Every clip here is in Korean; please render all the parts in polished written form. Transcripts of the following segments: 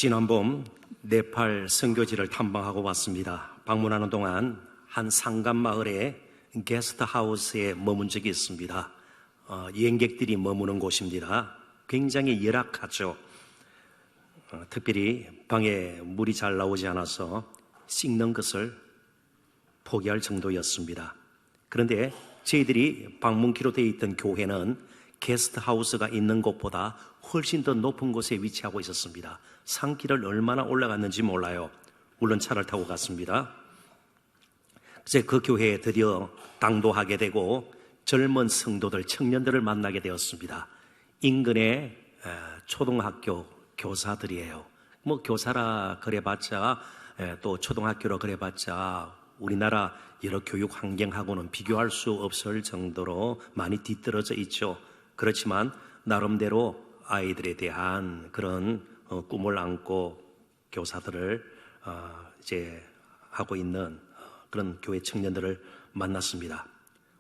지난 봄 네팔 선교지를 탐방하고 왔습니다. 방문하는 동안 한 상간 마을의 게스트하우스에 머문 적이 있습니다. 여행객들이 머무는 곳입니다. 굉장히 열악하죠. 특별히 방에 물이 잘 나오지 않아서 씻는 것을 포기할 정도였습니다. 그런데 저희들이 방문키로 되어 있던 교회는 게스트하우스가 있는 곳보다 훨씬 더 높은 곳에 위치하고 있었습니다. 산길을 얼마나 올라갔는지 몰라요. 물론 차를 타고 갔습니다. 그래서 그 교회에 드디어 당도하게 되고 젊은 성도들, 청년들을 만나게 되었습니다. 인근의 초등학교 교사들이에요. 교사라 그래봤자 또 초등학교로 그래봤자 우리나라 여러 교육 환경하고는 비교할 수 없을 정도로 많이 뒤떨어져 있죠. 그렇지만 나름대로 아이들에 대한 그런 꿈을 안고 교사들을 이제 하고 있는 그런 교회 청년들을 만났습니다.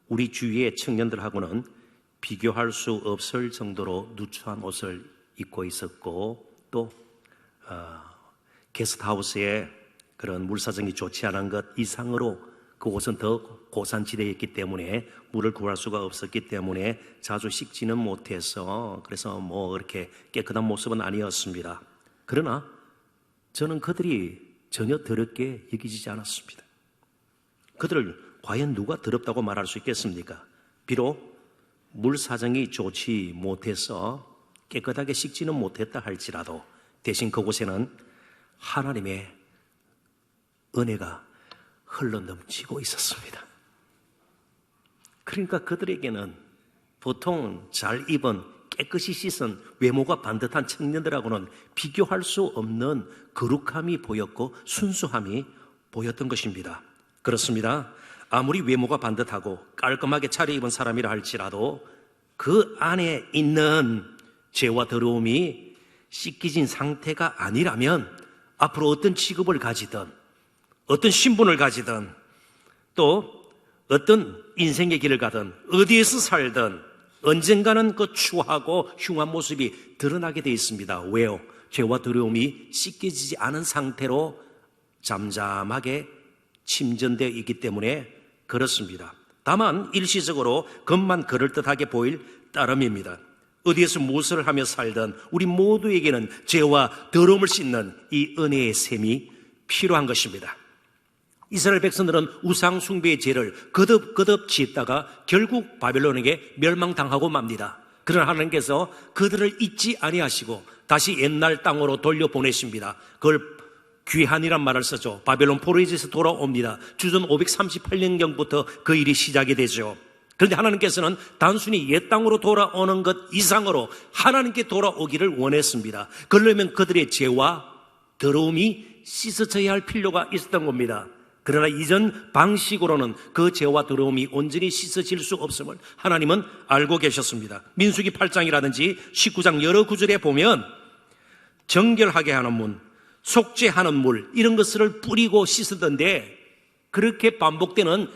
우리 주위의 청년들하고는 비교할 수 없을 정도로 누추한 옷을 입고 있었고 또 게스트하우스에 그런 물사정이 좋지 않은 것 이상으로 그 옷은 더 고산지대에 있기 때문에 물을 구할 수가 없었기 때문에 자주 씻지는 못해서 그래서 그렇게 깨끗한 모습은 아니었습니다. 그러나 저는 그들이 전혀 더럽게 여기지 않았습니다. 그들을 과연 누가 더럽다고 말할 수 있겠습니까? 비록 물사정이 좋지 못해서 깨끗하게 씻지는 못했다 할지라도 대신 그곳에는 하나님의 은혜가 흘러넘치고 있었습니다. 그러니까 그들에게는 보통 잘 입은 깨끗이 씻은 외모가 반듯한 청년들하고는 비교할 수 없는 거룩함이 보였고 순수함이 보였던 것입니다. 그렇습니다. 아무리 외모가 반듯하고 깔끔하게 차려입은 사람이라 할지라도 그 안에 있는 죄와 더러움이 씻기진 상태가 아니라면 앞으로 어떤 직업을 가지든 어떤 신분을 가지든 또 어떤 인생의 길을 가든 어디에서 살든 언젠가는 그 추하고 흉한 모습이 드러나게 되어 있습니다. 왜요? 죄와 더러움이 씻겨지지 않은 상태로 잠잠하게 침전되어 있기 때문에 그렇습니다. 다만 일시적으로 겉만 그럴듯하게 보일 따름입니다. 어디에서 무엇을 하며 살든 우리 모두에게는 죄와 더러움을 씻는 이 은혜의 셈이 필요한 것입니다. 이스라엘 백성들은 우상 숭배의 죄를 거듭거듭 짓다가 결국 바벨론에게 멸망당하고 맙니다. 그러나 하나님께서 그들을 잊지 아니하시고 다시 옛날 땅으로 돌려보내십니다. 그걸 귀환이란 말을 쓰죠. 바벨론 포로에서 돌아옵니다. 주전 538년경부터 그 일이 시작이 되죠. 그런데 하나님께서는 단순히 옛 땅으로 돌아오는 것 이상으로 하나님께 돌아오기를 원했습니다. 그러려면 그들의 죄와 더러움이 씻어져야 할 필요가 있었던 겁니다. 그러나 이전 방식으로는 그 죄와 더러움이 온전히 씻어질 수 없음을 하나님은 알고 계셨습니다. 민수기 8장이라든지 19장 여러 구절에 보면 정결하게 하는 문, 속죄하는 물 이런 것을 뿌리고 씻었던데 그렇게 반복되는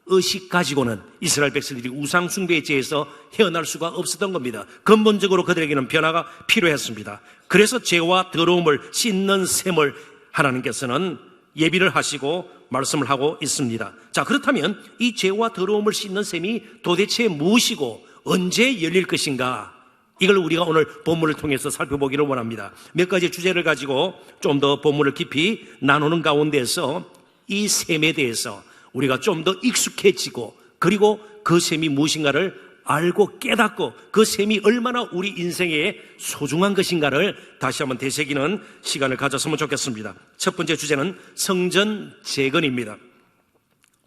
의식 가지고는 이스라엘 백성들이 우상 숭배의 죄에서 헤어날 수가 없었던 겁니다. 근본적으로 그들에게는 변화가 필요했습니다. 그래서 죄와 더러움을 씻는 셈을 하나님께서는 예비를 하시고 말씀을 하고 있습니다. 자, 그렇다면 이 죄와 더러움을 씻는 셈이 도대체 무엇이고 언제 열릴 것인가? 이걸 우리가 오늘 본문을 통해서 살펴보기를 원합니다. 몇 가지 주제를 가지고 좀 더 본문을 깊이 나누는 가운데서 이 셈에 대해서 우리가 좀 더 익숙해지고 그리고 그 셈이 무엇인가를 알고 깨닫고 그 셈이 얼마나 우리 인생에 소중한 것인가를 다시 한번 되새기는 시간을 가졌으면 좋겠습니다. 첫 번째 주제는 성전 재건입니다.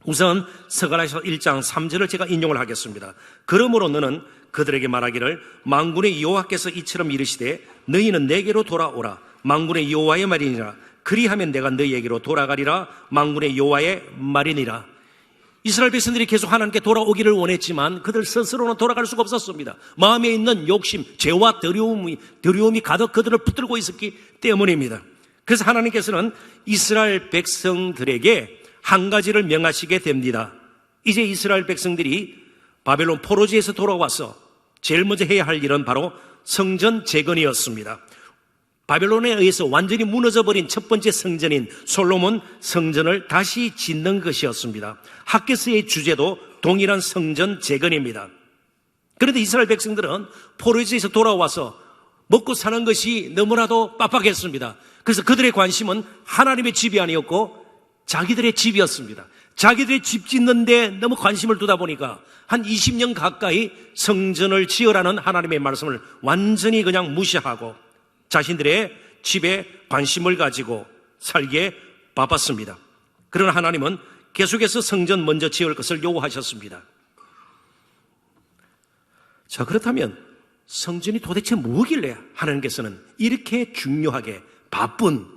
우선 스가랴서 1장 3절을 제가 인용을 하겠습니다. 그러므로 너는 그들에게 말하기를 만군의 여호와께서 이처럼 이르시되 너희는 내게로 돌아오라 만군의 여호와의 말이니라 그리하면 내가 너희에게로 돌아가리라 만군의 여호와의 말이니라. 이스라엘 백성들이 계속 하나님께 돌아오기를 원했지만 그들 스스로는 돌아갈 수가 없었습니다. 마음에 있는 욕심, 죄와 더러움이 가득 그들을 붙들고 있었기 때문입니다. 그래서 하나님께서는 이스라엘 백성들에게 한 가지를 명하시게 됩니다. 이제 이스라엘 백성들이 바벨론 포로지에서 돌아와서 제일 먼저 해야 할 일은 바로 성전 재건이었습니다. 바벨론에 의해서 완전히 무너져버린 첫 번째 성전인 솔로몬 성전을 다시 짓는 것이었습니다. 학개서의 주제도 동일한 성전 재건입니다. 그런데 이스라엘 백성들은 포로에서 돌아와서 먹고 사는 것이 너무나도 빡빡했습니다. 그래서 그들의 관심은 하나님의 집이 아니었고 자기들의 집이었습니다. 자기들의 집 짓는데 너무 관심을 두다 보니까 한 20년 가까이 성전을 지으라는 하나님의 말씀을 완전히 그냥 무시하고 자신들의 집에 관심을 가지고 살기에 바빴습니다. 그러나 하나님은 계속해서 성전 먼저 지을 것을 요구하셨습니다. 자, 그렇다면 성전이 도대체 뭐길래 하나님께서는 이렇게 중요하게 바쁜,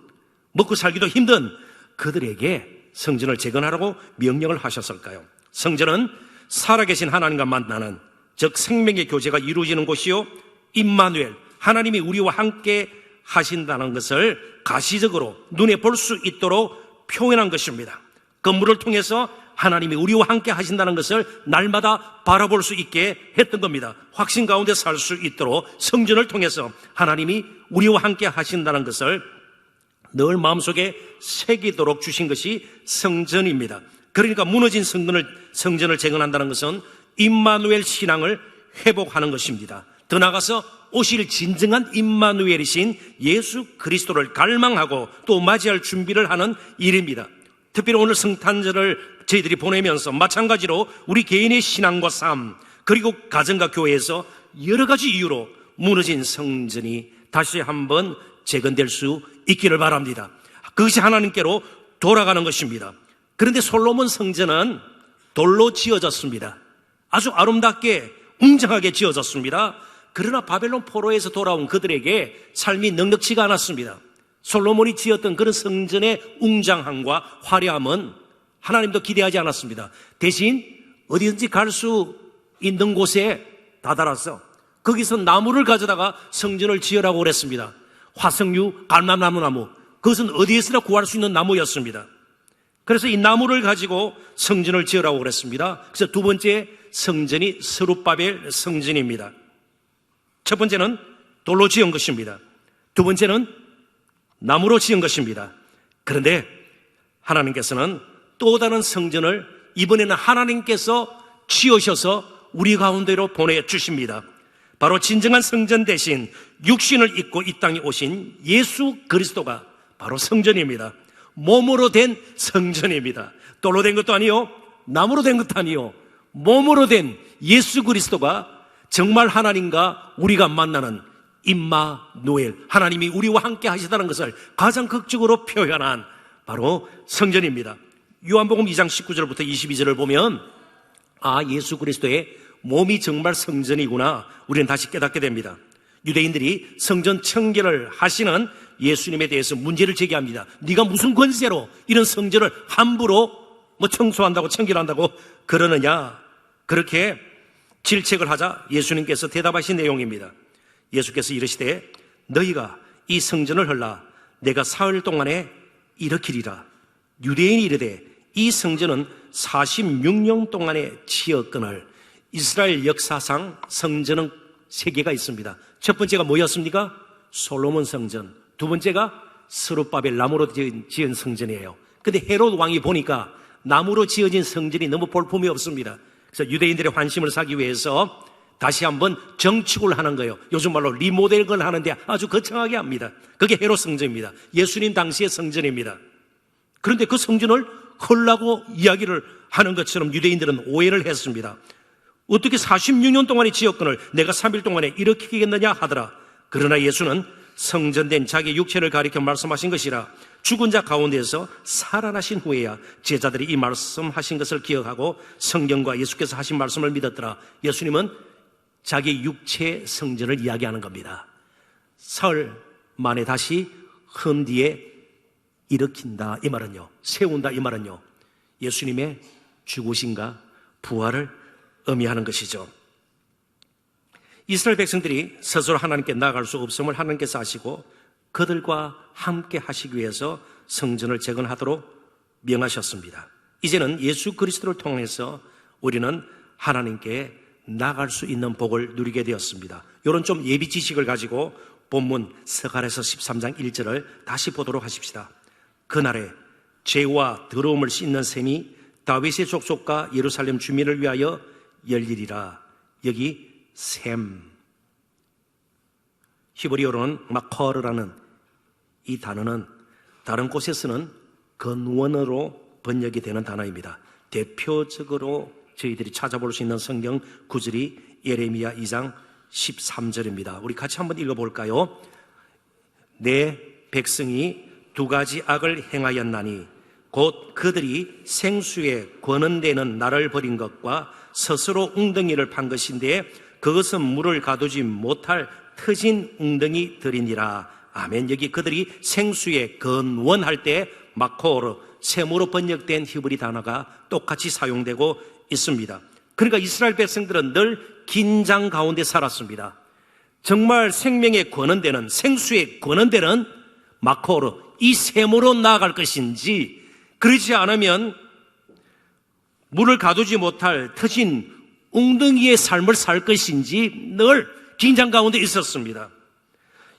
먹고 살기도 힘든 그들에게 성전을 재건하라고 명령을 하셨을까요? 성전은 살아계신 하나님과 만나는, 즉 생명의 교제가 이루어지는 곳이요, 임마누엘, 하나님이 우리와 함께 하신다는 것을 가시적으로 눈에 볼 수 있도록 표현한 것입니다. 건물을 통해서 하나님이 우리와 함께 하신다는 것을 날마다 바라볼 수 있게 했던 겁니다. 확신 가운데 살 수 있도록 성전을 통해서 하나님이 우리와 함께 하신다는 것을 늘 마음속에 새기도록 주신 것이 성전입니다. 그러니까 무너진 성전을 재건한다는 것은 임마누엘 신앙을 회복하는 것입니다. 더 나아가서 오실 진정한 임마누엘이신 예수 그리스도를 갈망하고 또 맞이할 준비를 하는 일입니다. 특별히 오늘 성탄절을 저희들이 보내면서 마찬가지로 우리 개인의 신앙과 삶, 그리고 가정과 교회에서 여러 가지 이유로 무너진 성전이 다시 한번 재건될 수 있기를 바랍니다. 그것이 하나님께로 돌아가는 것입니다. 그런데 솔로몬 성전은 돌로 지어졌습니다. 아주 아름답게 웅장하게 지어졌습니다. 그러나 바벨론 포로에서 돌아온 그들에게 삶이 넉넉지가 않았습니다. 솔로몬이 지었던 그런 성전의 웅장함과 화려함은 하나님도 기대하지 않았습니다. 대신 어디든지 갈 수 있는 곳에 다다라서 거기서 나무를 가져다가 성전을 지으라고 그랬습니다. 화석류, 감람나무, 그것은 어디에서나 구할 수 있는 나무였습니다. 그래서 이 나무를 가지고 성전을 지으라고 그랬습니다. 그래서 두 번째 성전이 스룹바벨 성전입니다. 첫 번째는 돌로 지은 것입니다. 두 번째는 나무로 지은 것입니다. 그런데 하나님께서는 또 다른 성전을 이번에는 하나님께서 지으셔서 우리 가운데로 보내주십니다. 바로 진정한 성전 대신 육신을 입고 이 땅에 오신 예수 그리스도가 바로 성전입니다. 몸으로 된 성전입니다. 돌로 된 것도 아니요, 나무로 된 것도 아니요, 몸으로 된 예수 그리스도가 정말 하나님과 우리가 만나는 임마누엘, 하나님이 우리와 함께 하시다는 것을 가장 극적으로 표현한 바로 성전입니다. 요한복음 2장 19절부터 22절을 보면 예수 그리스도의 몸이 정말 성전이구나, 우리는 다시 깨닫게 됩니다. 유대인들이 성전 청결을 하시는 예수님에 대해서 문제를 제기합니다. 네가 무슨 권세로 이런 성전을 함부로 청소한다고 청결한다고 그러느냐, 그렇게 질책을 하자 예수님께서 대답하신 내용입니다. 예수께서 이르시되 너희가 이 성전을 헐라 내가 사흘 동안에 일으키리라. 유대인이 이르되 이 성전은 46년 동안에 지었거늘. 이스라엘 역사상 성전은 세 개가 있습니다. 첫 번째가 뭐였습니까? 솔로몬 성전. 두 번째가 스룹바벨 나무로 지은 성전이에요. 근데 헤롯 왕이 보니까 나무로 지어진 성전이 너무 볼품이 없습니다. 그래서 유대인들의 환심을 사기 위해서 다시 한번 정축을 하는 거예요. 요즘 말로 리모델을 하는데 아주 거창하게 합니다. 그게 헤롯 성전입니다. 예수님 당시의 성전입니다. 그런데 그 성전을 헐라고 이야기를 하는 것처럼 유대인들은 오해를 했습니다. 어떻게 46년 동안에 지었거늘 내가 3일 동안에 일으키겠느냐 하더라. 그러나 예수는 성전된 자기 육체를 가리켜 말씀하신 것이라. 죽은 자 가운데에서 살아나신 후에야 제자들이 이 말씀하신 것을 기억하고 성경과 예수께서 하신 말씀을 믿었더라. 예수님은 자기 육체 성전을 이야기하는 겁니다. 사흘 만에 다시 헌 뒤에 일으킨다 이 말은요, 세운다 이 말은요, 예수님의 죽으심과 부활을 의미하는 것이죠. 이스라엘 백성들이 스스로 하나님께 나아갈 수 없음을 하나님께서 아시고 그들과 함께 하시기 위해서 성전을 재건하도록 명하셨습니다. 이제는 예수 그리스도를 통해서 우리는 하나님께 나아갈 수 있는 복을 누리게 되었습니다. 이런 좀 예비 지식을 가지고 본문 스가랴서 13장 1절을 다시 보도록 하십시다. 그날에 죄와 더러움을 씻는 셈이 다윗의 족속과 예루살렘 주민을 위하여 열리리라. 여기 셈, 히브리어로는 마커르라는 이 단어는 다른 곳에서는 근원어로 번역이 되는 단어입니다. 대표적으로 저희들이 찾아볼 수 있는 성경 구절이 예레미야 2장 13절입니다. 우리 같이 한번 읽어볼까요? 내 백성이 두 가지 악을 행하였나니 곧 그들이 생수에 권은되는 나를 버린 것과 스스로 웅덩이를 판 것인데 그것은 물을 가두지 못할 터진 웅덩이들이니라. 아멘. 여기 그들이 생수에 근원할 때 마코르, 셈으로 번역된 히브리 단어가 똑같이 사용되고 있습니다. 그러니까 이스라엘 백성들은 늘 긴장 가운데 살았습니다. 정말 생명에 권은되는, 생수에 권은되는 마코르, 이 셈으로 나아갈 것인지, 그러지 않으면 물을 가두지 못할 터진 웅덩이의 삶을 살 것인지 늘 긴장 가운데 있었습니다.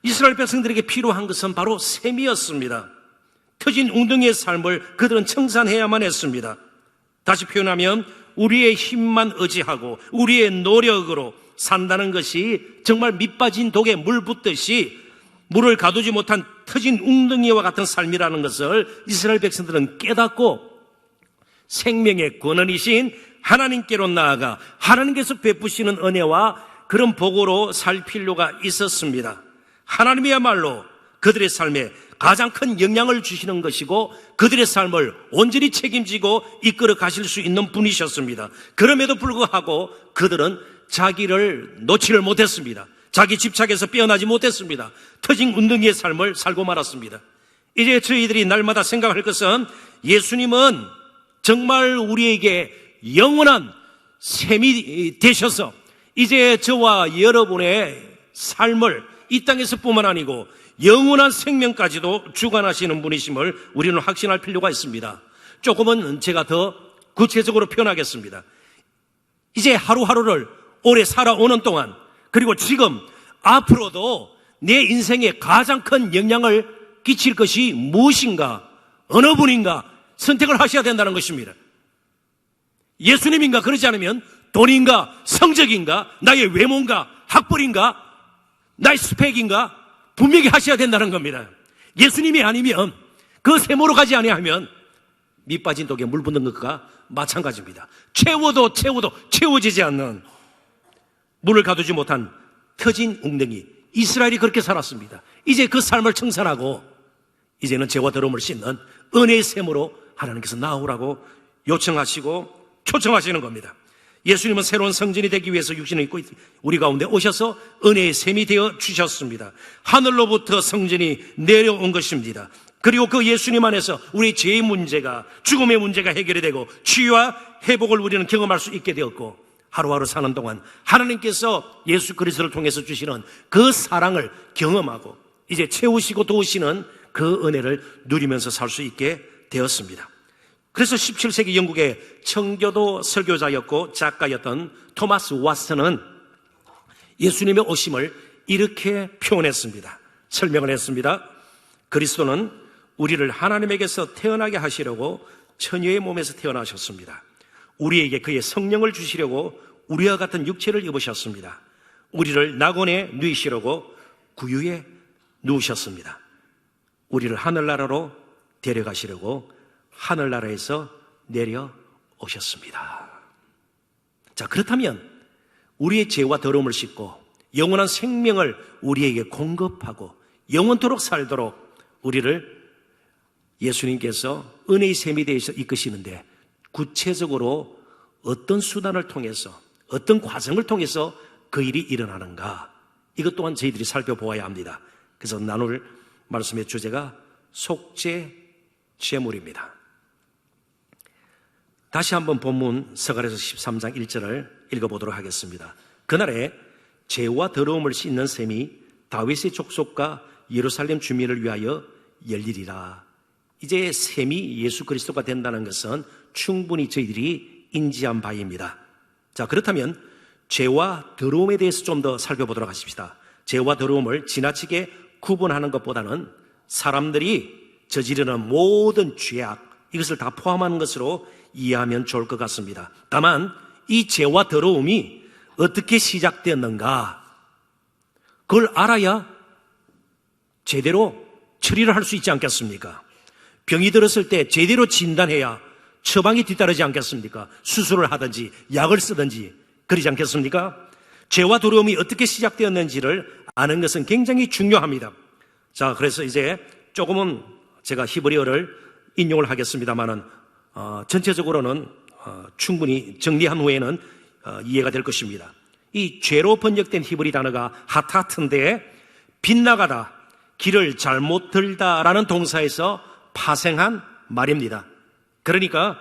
이스라엘 백성들에게 필요한 것은 바로 셈이었습니다. 터진 웅덩이의 삶을 그들은 청산해야만 했습니다. 다시 표현하면 우리의 힘만 의지하고 우리의 노력으로 산다는 것이 정말 밑빠진 독에 물 붓듯이 물을 가두지 못한 터진 웅덩이와 같은 삶이라는 것을 이스라엘 백성들은 깨닫고 생명의 권원이신 하나님께로 나아가 하나님께서 베푸시는 은혜와 그런 복으로 살 필요가 있었습니다. 하나님이야말로 그들의 삶에 가장 큰 영향을 주시는 것이고 그들의 삶을 온전히 책임지고 이끌어 가실 수 있는 분이셨습니다. 그럼에도 불구하고 그들은 자기를 놓지를 못했습니다. 자기 집착에서 빼어나지 못했습니다. 터진 웅덩이의 삶을 살고 말았습니다. 이제 저희들이 날마다 생각할 것은 예수님은 정말 우리에게 영원한 셈이 되셔서 이제 저와 여러분의 삶을 이 땅에서뿐만 아니고 영원한 생명까지도 주관하시는 분이심을 우리는 확신할 필요가 있습니다. 조금은 제가 더 구체적으로 표현하겠습니다. 이제 하루하루를 오래 살아오는 동안 그리고 지금 앞으로도 내 인생에 가장 큰 영향을 끼칠 것이 무엇인가, 어느 분인가 선택을 하셔야 된다는 것입니다. 예수님인가, 그러지 않으면 돈인가, 성적인가, 나의 외모인가, 학벌인가, 나의 스펙인가 분명히 하셔야 된다는 겁니다. 예수님이 아니면, 그 셈으로 가지 아니하면 밑빠진 독에 물 붓는 것과 마찬가지입니다. 채워도 채워지지 않는, 물을 가두지 못한 터진 웅덩이, 이스라엘이 그렇게 살았습니다. 이제 그 삶을 청산하고 이제는 죄와 더러움을 씻는 은혜의 셈으로 하나님께서 나오라고 요청하시고 초청하시는 겁니다. 예수님은 새로운 성전이 되기 위해서 육신을 입고 우리 가운데 오셔서 은혜의 셈이 되어 주셨습니다. 하늘로부터 성전이 내려온 것입니다. 그리고 그 예수님 안에서 우리의 죄의 문제가, 죽음의 문제가 해결이 되고 치유와 회복을 우리는 경험할 수 있게 되었고, 하루하루 사는 동안 하나님께서 예수 그리스도를 통해서 주시는 그 사랑을 경험하고 이제 채우시고 도우시는 그 은혜를 누리면서 살 수 있게 되었습니다. 그래서 17세기 영국의 청교도 설교자였고 작가였던 토마스 왓슨은 예수님의 오심을 이렇게 표현했습니다. 설명을 했습니다. 그리스도는 우리를 하나님에게서 태어나게 하시려고 처녀의 몸에서 태어나셨습니다. 우리에게 그의 성령을 주시려고 우리와 같은 육체를 입으셨습니다. 우리를 낙원에 누이시려고 구유에 누우셨습니다. 우리를 하늘나라로 데려가시려고 하늘나라에서 내려오셨습니다. 자, 그렇다면 우리의 죄와 더러움을 씻고 영원한 생명을 우리에게 공급하고 영원토록 살도록 우리를 예수님께서 은혜의 셈이 되어서 이끄시는데 구체적으로 어떤 수단을 통해서, 어떤 과정을 통해서 그 일이 일어나는가, 이것 또한 저희들이 살펴보아야 합니다. 그래서 나눌 말씀의 주제가 속죄 제물입니다. 다시 한번 본문 스가랴서 13장 1절을 읽어보도록 하겠습니다. 그날에 죄와 더러움을 씻는 셈이 다윗의 족속과 예루살렘 주민을 위하여 열리리라. 이제 셈이 예수 그리스도가 된다는 것은 충분히 저희들이 인지한 바입니다. 자, 그렇다면 죄와 더러움에 대해서 좀 더 살펴보도록 하십시다. 죄와 더러움을 지나치게 구분하는 것보다는 사람들이 저지르는 모든 죄악, 이것을 다 포함하는 것으로 이해하면 좋을 것 같습니다. 다만 이 죄와 더러움이 어떻게 시작되었는가, 그걸 알아야 제대로 처리를 할 수 있지 않겠습니까? 병이 들었을 때 제대로 진단해야 처방이 뒤따르지 않겠습니까? 수술을 하든지 약을 쓰든지 그러지 않겠습니까? 죄와 더러움이 어떻게 시작되었는지를 아는 것은 굉장히 중요합니다. 자, 그래서 이제 조금은 제가 히브리어를 인용을 하겠습니다만은 전체적으로는 충분히 정리한 후에는 이해가 될 것입니다. 이 죄로 번역된 히브리 단어가 하타트인데, 빗나가다, 길을 잘못 들다라는 동사에서 파생한 말입니다. 그러니까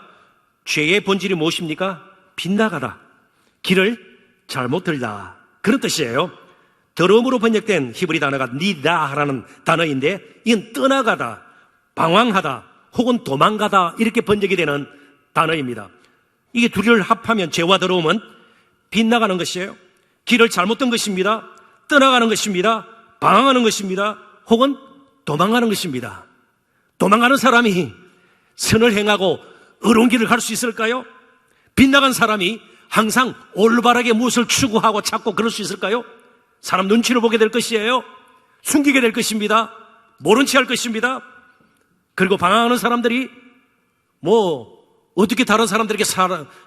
죄의 본질이 무엇입니까? 빗나가다, 길을 잘못 들다, 그런 뜻이에요. 더러움으로 번역된 히브리 단어가 니다라는 단어인데, 이건 떠나가다, 방황하다, 혹은 도망가다, 이렇게 번역이 되는 단어입니다. 이게 둘을 합하면 죄와 더러움은 빗나가는 것이에요. 길을 잘못 든 것입니다. 떠나가는 것입니다. 방황하는 것입니다. 혹은 도망가는 것입니다. 도망가는 사람이 선을 행하고 의로운 길을 갈 수 있을까요? 빗나간 사람이 항상 올바르게 무엇을 추구하고 찾고 그럴 수 있을까요? 사람 눈치를 보게 될 것이에요. 숨기게 될 것입니다. 모른 체 할 것입니다. 그리고 방황하는 사람들이 어떻게 다른 사람들에게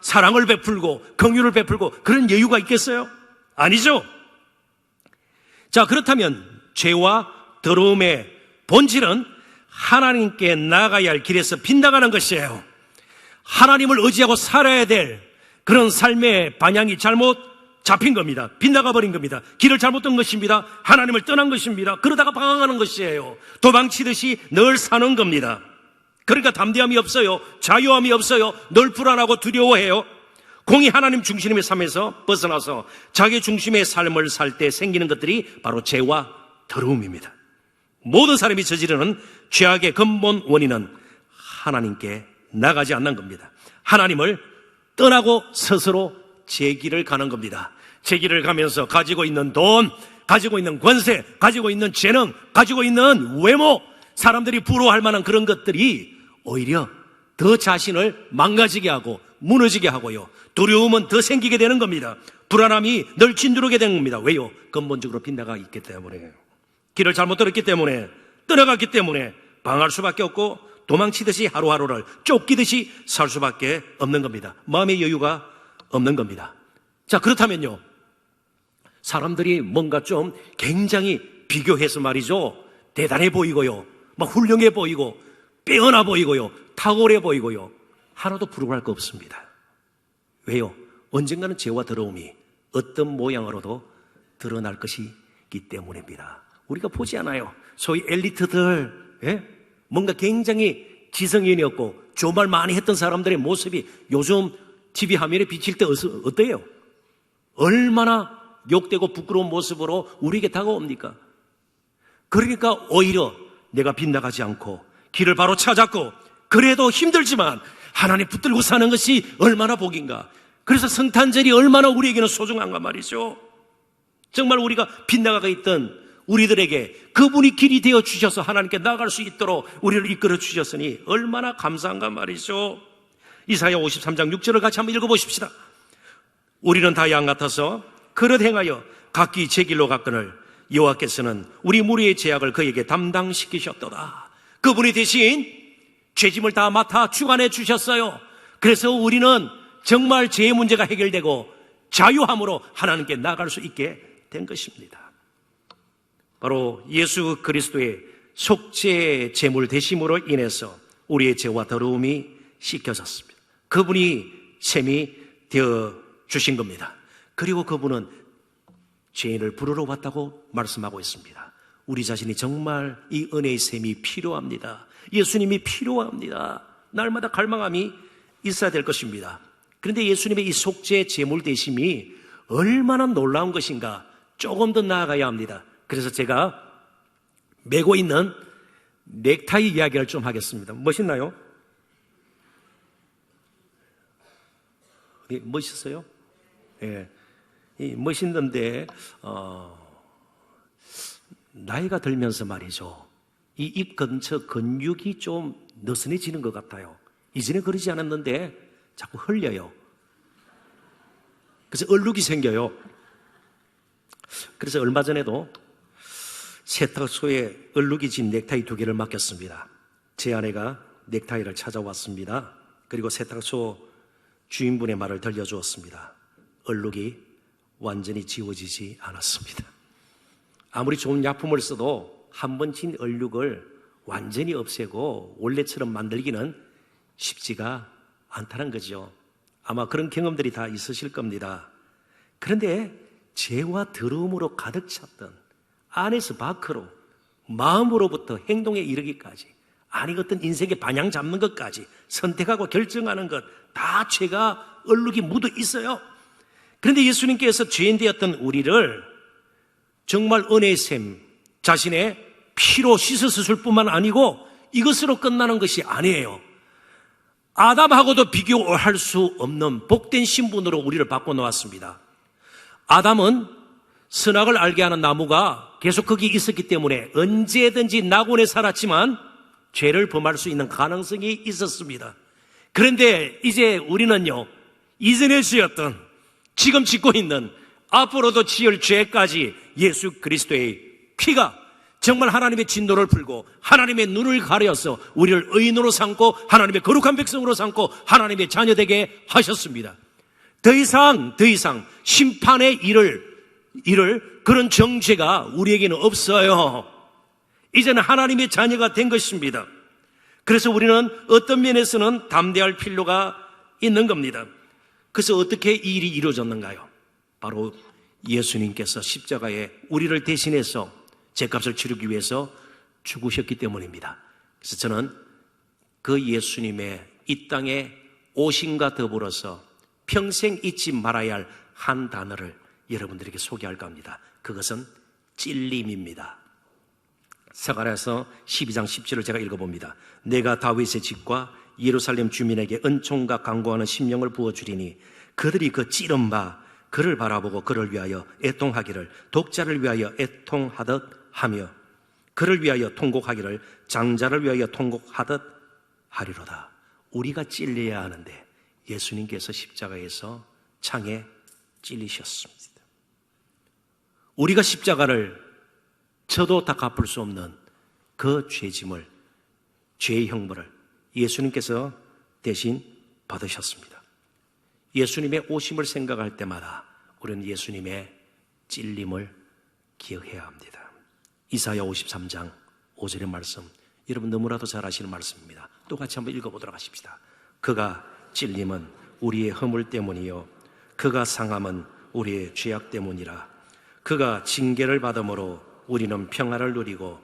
사랑을 베풀고 긍휼을 베풀고 그런 여유가 있겠어요? 아니죠. 자, 그렇다면 죄와 더러움의 본질은 하나님께 나아가야 할 길에서 빗나가는 것이에요. 하나님을 의지하고 살아야 될 그런 삶의 방향이 잘못 잡힌 겁니다. 빗나가 버린 겁니다. 길을 잘못 든 것입니다. 하나님을 떠난 것입니다. 그러다가 방황하는 것이에요. 도망치듯이 늘 사는 겁니다. 그러니까 담대함이 없어요. 자유함이 없어요. 늘 불안하고 두려워해요. 공이 하나님 중심의 삶에서 벗어나서 자기 중심의 삶을 살 때 생기는 것들이 바로 죄와 더러움입니다. 모든 사람이 저지르는 죄악의 근본 원인은 하나님께 나가지 않는 겁니다. 하나님을 떠나고 스스로 제 길을 가는 겁니다. 제 길을 가면서 가지고 있는 돈, 가지고 있는 권세, 가지고 있는 재능, 가지고 있는 외모, 사람들이 부러워할 만한 그런 것들이 오히려 더 자신을 망가지게 하고 무너지게 하고요, 두려움은 더 생기게 되는 겁니다. 불안함이 늘 진두르게 되는 겁니다. 왜요? 근본적으로 빗나가 있기 때문에, 길을 잘못 들었기 때문에, 떠나갔기 때문에 방황할 수밖에 없고 도망치듯이 하루하루를 쫓기듯이 살 수밖에 없는 겁니다. 마음의 여유가 없는 겁니다. 자, 그렇다면요, 사람들이 뭔가 좀 굉장히 비교해서 말이죠, 대단해 보이고요, 막 훌륭해 보이고 빼어나 보이고요, 탁월해 보이고요, 하나도 부러워할 거 없습니다. 왜요? 언젠가는 죄와 더러움이 어떤 모양으로도 드러날 것이기 때문입니다. 우리가 보지 않아요. 소위 엘리트들, 뭔가 굉장히 지성인이었고 좋은 말 많이 했던 사람들의 모습이 요즘 TV 화면에 비칠 때 어때요? 얼마나 욕되고 부끄러운 모습으로 우리에게 다가옵니까? 그러니까 오히려 내가 빗나가지 않고 길을 바로 찾았고, 그래도 힘들지만 하나님 붙들고 사는 것이 얼마나 복인가. 그래서 성탄절이 얼마나 우리에게는 소중한가 말이죠. 정말 우리가 빗나가가 있던 우리들에게 그분이 길이 되어 주셔서 하나님께 나아갈 수 있도록 우리를 이끌어 주셨으니 얼마나 감사한가 말이죠. 이사야 53장 6절을 같이 한번 읽어보십시다. 우리는 다 양 같아서 그릇 행하여 각기 제 길로 갔거늘 여호와께서는 우리 무리의 죄악을 그에게 담당시키셨도다. 그분이 대신 죄짐을 다 맡아 주관해 주셨어요. 그래서 우리는 정말 죄의 문제가 해결되고 자유함으로 하나님께 나아갈 수 있게 된 것입니다. 바로 예수 그리스도의 속죄 제물 되심으로 인해서 우리의 죄와 더러움이 씻겨졌습니다. 그분이 셈이 되어 주신 겁니다. 그리고 그분은 죄인을 부르러 왔다고 말씀하고 있습니다. 우리 자신이 정말 이 은혜의 셈이 필요합니다. 예수님이 필요합니다. 날마다 갈망함이 있어야 될 것입니다. 그런데 예수님의 이 속죄 제물 되심이 얼마나 놀라운 것인가, 조금 더 나아가야 합니다. 그래서 제가 메고 있는 넥타이 이야기를 좀 하겠습니다. 멋있나요? 멋있어요? 예. 멋있는데 나이가 들면서 말이죠, 이 입 근처 근육이 좀 느슨해지는 것 같아요. 이전에 그러지 않았는데 자꾸 흘려요. 그래서 얼룩이 생겨요. 그래서 얼마 전에도 세탁소에 얼룩이 진 넥타이 2개를 맡겼습니다. 제 아내가 넥타이를 찾아왔습니다. 그리고 세탁소 주인분의 말을 들려주었습니다. 얼룩이 완전히 지워지지 않았습니다. 아무리 좋은 약품을 써도 한 번 진 얼룩을 완전히 없애고 원래처럼 만들기는 쉽지가 않다는 거죠. 아마 그런 경험들이 다 있으실 겁니다. 그런데 죄와 더러움으로 가득 찼던, 안에서 밖으로 마음으로부터 행동에 이르기까지, 아니 어떤 인생의 방향 잡는 것까지 선택하고 결정하는 것, 다 죄가 얼룩이 묻어 있어요. 그런데 예수님께서 죄인 되었던 우리를 정말 은혜의 샘, 자신의 피로 씻으실 뿐만 아니고 이것으로 끝나는 것이 아니에요. 아담하고도 비교할 수 없는 복된 신분으로 우리를 바꿔놓았습니다. 아담은 선악을 알게 하는 나무가 계속 거기 있었기 때문에 언제든지 낙원에 살았지만 죄를 범할 수 있는 가능성이 있었습니다. 그런데 이제 우리는요, 이전에 지었던, 지금 짓고 있는, 앞으로도 지을 죄까지 예수 그리스도의 피가 정말 하나님의 진노를 풀고 하나님의 눈을 가려서 우리를 의인으로 삼고 하나님의 거룩한 백성으로 삼고 하나님의 자녀되게 하셨습니다. 더 이상 심판의 일을 그런 정죄가 우리에게는 없어요. 이제는 하나님의 자녀가 된 것입니다. 그래서 우리는 어떤 면에서는 담대할 필요가 있는 겁니다. 그래서 어떻게 이 일이 이루어졌는가요? 바로 예수님께서 십자가에 우리를 대신해서 죄값을 치르기 위해서 죽으셨기 때문입니다. 그래서 저는 그 예수님의 이 땅에 오심과 더불어서 평생 잊지 말아야 할 한 단어를 여러분들에게 소개할까 합니다. 그것은 찔림입니다. 사가랴서 12장 10절을 제가 읽어봅니다. 내가 다윗의 집과 예루살렘 주민에게 은총과 강구하는 심령을 부어주리니 그들이 그 찌른 바 그를 바라보고 그를 위하여 애통하기를, 독자를 위하여 애통하듯 하며 그를 위하여 통곡하기를, 장자를 위하여 통곡하듯 하리로다. 우리가 찔려야 하는데 예수님께서 십자가에서 창에 찔리셨습니다. 우리가 십자가를 저도 다 갚을 수 없는 그 죄짐을, 죄의 형벌을 예수님께서 대신 받으셨습니다. 예수님의 오심을 생각할 때마다 우리는 예수님의 찔림을 기억해야 합니다. 이사야 53장 5절의 말씀, 여러분 너무나도 잘 아시는 말씀입니다. 또 같이 한번 읽어보도록 하십시다. 그가 찔림은 우리의 허물 때문이요 그가 상함은 우리의 죄악 때문이라. 그가 징계를 받음으로 우리는 평화를 누리고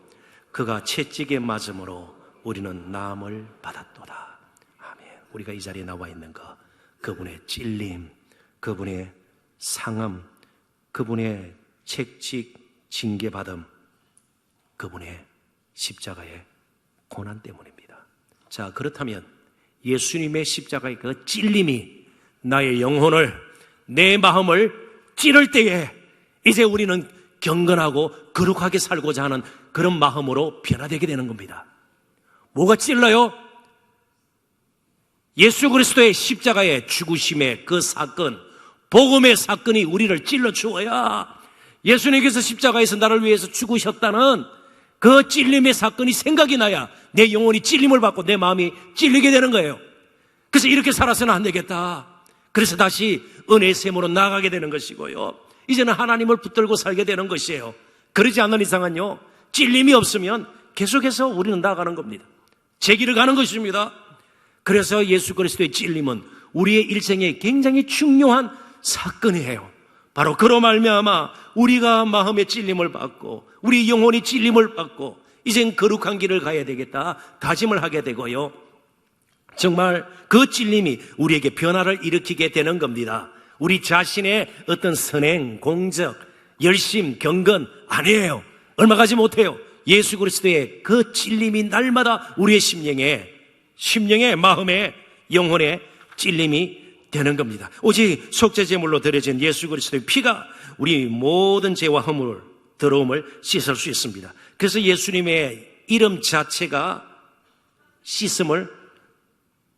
그가 채찍에 맞음으로 우리는 나음을 받았도다. 아멘. 우리가 이 자리에 나와 있는 그분의 찔림, 그분의 상함, 그분의 채찍, 징계받음, 그분의 십자가의 고난 때문입니다. 자, 그렇다면 예수님의 십자가의 그 찔림이 나의 영혼을, 내 마음을 찌를 때에 이제 우리는 경건하고 거룩하게 살고자 하는 그런 마음으로 변화되게 되는 겁니다. 뭐가 찔러요? 예수 그리스도의 십자가의 죽으심의 그 사건, 복음의 사건이 우리를 찔러 주어야 예수님께서 십자가에서 나를 위해서 죽으셨다는 그 찔림의 사건이 생각이 나야 내 영혼이 찔림을 받고 내 마음이 찔리게 되는 거예요. 그래서 이렇게 살아서는 안 되겠다. 그래서 다시 은혜의 샘으로 나아가게 되는 것이고요. 이제는 하나님을 붙들고 살게 되는 것이에요. 그러지 않는 이상은요, 찔림이 없으면 계속해서 우리는 나아가는 겁니다. 제 길을 가는 것입니다. 그래서 예수 그리스도의 찔림은 우리의 일생에 굉장히 중요한 사건이에요. 바로 그로 말미암아 우리가 마음의 찔림을 받고 우리 영혼이 찔림을 받고 이젠 거룩한 길을 가야 되겠다 다짐을 하게 되고요. 정말 그 찔림이 우리에게 변화를 일으키게 되는 겁니다. 우리 자신의 어떤 선행, 공적, 열심, 경건 아니에요. 얼마 가지 못해요. 예수 그리스도의 그 찔림이 날마다 우리의 심령에, 마음에, 영혼에 찔림이 되는 겁니다. 오직 속죄제물로 드려진 예수 그리스도의 피가 우리 모든 죄와 허물을 더러움을 씻을 수 있습니다. 그래서 예수님의 이름 자체가 씻음을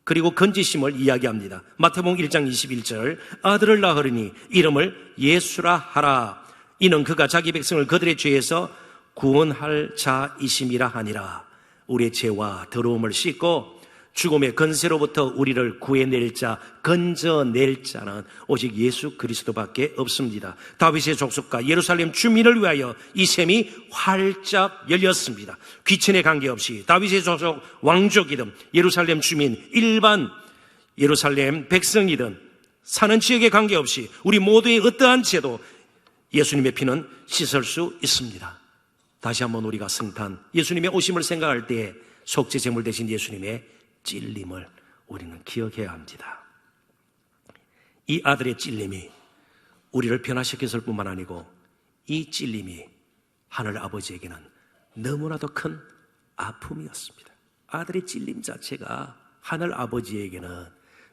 그리고 건지심을 이야기합니다. 마태복음 1장 21절 아들을 낳으리니 이름을 예수라 하라. 이는 그가 자기 백성을 그들의 죄에서 구원할 자이심이라 하니라. 우리의 죄와 더러움을 씻고 죽음의 건세로부터 우리를 구해낼 자, 건져낼 자는 오직 예수 그리스도밖에 없습니다. 다윗의 족속과 예루살렘 주민을 위하여 이 셈이 활짝 열렸습니다. 귀천에 관계없이 다윗의 족속 왕족이든 예루살렘 주민, 일반 예루살렘 백성이든 사는 지역에 관계없이 우리 모두의 어떠한 죄도 예수님의 피는 씻을 수 있습니다. 다시 한번 우리가 성탄, 예수님의 오심을 생각할 때 속죄 제물 대신 예수님의 찔림을 우리는 기억해야 합니다. 이 아들의 찔림이 우리를 변화시켰을 뿐만 아니고 이 찔림이 하늘 아버지에게는 너무나도 큰 아픔이었습니다. 아들의 찔림 자체가 하늘 아버지에게는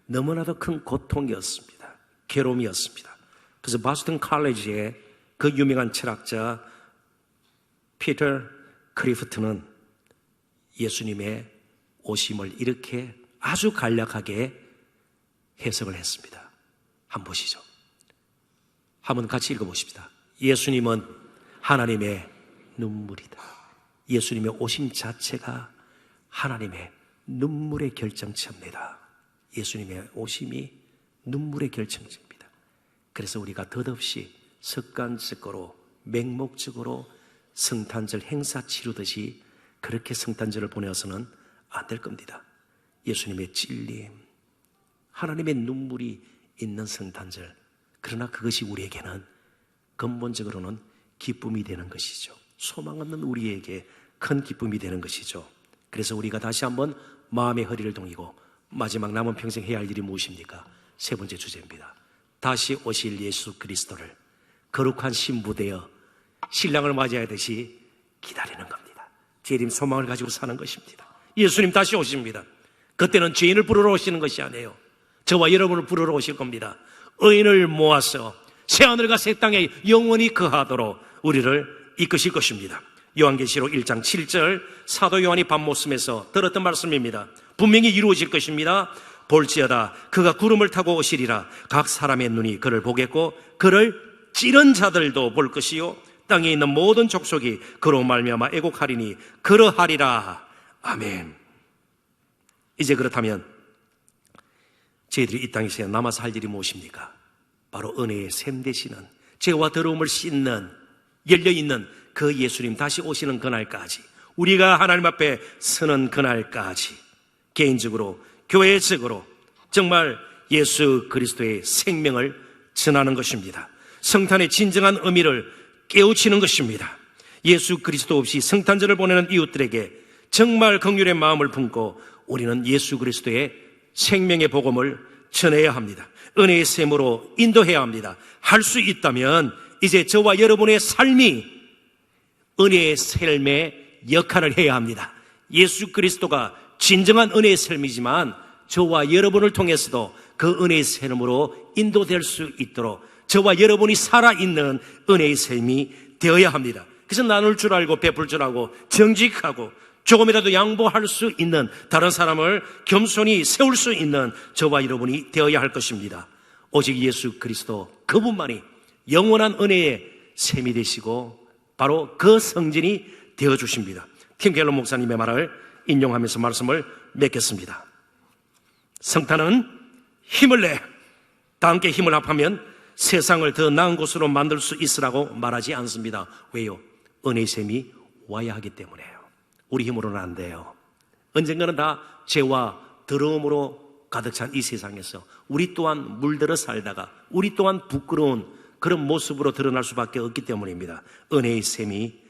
너무나도 큰 고통이었습니다. 괴로움이었습니다. 그래서 보스턴 칼리지의 그 유명한 철학자 피터 크리프트는 예수님의 오심을 이렇게 아주 간략하게 해석을 했습니다. 한번 보시죠. 한번 같이 읽어보십시다. 예수님은 하나님의 눈물이다. 예수님의 오심 자체가 하나님의 눈물의 결정체입니다. 예수님의 오심이 눈물의 결정체입니다. 그래서 우리가 덧없이 습관적으로 맹목적으로 성탄절 행사 치르듯이 그렇게 성탄절을 보내서는 안 될 겁니다. 예수님의 찔림, 하나님의 눈물이 있는 성탄절. 그러나 그것이 우리에게는 근본적으로는 기쁨이 되는 것이죠. 소망 없는 우리에게 큰 기쁨이 되는 것이죠. 그래서 우리가 다시 한번 마음의 허리를 동이고 마지막 남은 평생 해야 할 일이 무엇입니까? 세 번째 주제입니다. 다시 오실 예수 그리스도를 거룩한 신부되어 신랑을 맞이하듯이 기다리는 겁니다. 재림 소망을 가지고 사는 것입니다. 예수님 다시 오십니다. 그때는 죄인을 부르러 오시는 것이 아니에요. 저와 여러분을 부르러 오실 겁니다. 의인을 모아서 새하늘과 새 땅에 영원히 거하도록 우리를 이끄실 것입니다. 요한계시록 1장 7절 사도 요한이 밤모습에서 들었던 말씀입니다. 분명히 이루어질 것입니다. 볼지어다 그가 구름을 타고 오시리라. 각 사람의 눈이 그를 보겠고 그를 찌른 자들도 볼 것이요 땅에 있는 모든 족속이 그로 말미암아 애곡하리니 그러하리라. 아멘. 이제 그렇다면 저희들이 이 땅에서 남아서 할 일이 무엇입니까? 바로 은혜의 샘 되시는 죄와 더러움을 씻는 열려있는 그 예수님 다시 오시는 그날까지 우리가 하나님 앞에 서는 그날까지 개인적으로 교회적으로 정말 예수 그리스도의 생명을 전하는 것입니다. 성탄의 진정한 의미를 깨우치는 것입니다. 예수 그리스도 없이 성탄절을 보내는 이웃들에게 정말 긍휼의 마음을 품고 우리는 예수 그리스도의 생명의 복음을 전해야 합니다. 은혜의 샘으로 인도해야 합니다. 할 수 있다면 이제 저와 여러분의 삶이 은혜의 샘의 역할을 해야 합니다. 예수 그리스도가 진정한 은혜의 샘이지만 저와 여러분을 통해서도 그 은혜의 샘으로 인도될 수 있도록 저와 여러분이 살아있는 은혜의 샘이 되어야 합니다. 그래서 나눌 줄 알고 베풀 줄 알고 정직하고 조금이라도 양보할 수 있는 다른 사람을 겸손히 세울 수 있는 저와 여러분이 되어야 할 것입니다. 오직 예수 그리스도 그분만이 영원한 은혜의 샘이 되시고 바로 그 성전이 되어주십니다. 팀 켈러 목사님의 말을 인용하면서 말씀을 맺겠습니다. 성탄은 힘을 내 다 함께 힘을 합하면 세상을 더 나은 곳으로 만들 수 있으라고 말하지 않습니다. 왜요? 은혜의 샘이 와야 하기 때문에요. 우리 힘으로는 안 돼요. 언젠가는 다 죄와 더러움으로 가득 찬 이 세상에서 우리 또한 물들어 살다가 우리 또한 부끄러운 그런 모습으로 드러날 수밖에 없기 때문입니다. 은혜의 샘이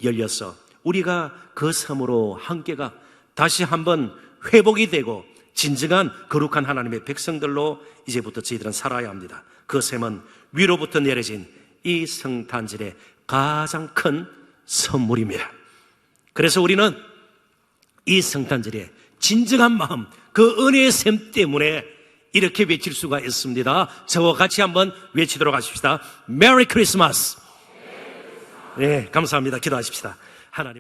열려서 우리가 그 섬으로 함께가 다시 한번 회복이 되고 진정한 거룩한 하나님의 백성들로 이제부터 저희들은 살아야 합니다. 그 샘은 위로부터 내려진 이 성탄절의 가장 큰 선물입니다. 그래서 우리는 이 성탄절에 진정한 마음, 그 은혜의 샘 때문에 이렇게 외칠 수가 있습니다. 저와 같이 한번 외치도록 하십시다. 메리 크리스마스! 네, 감사합니다. 기도하십시다. 하나님.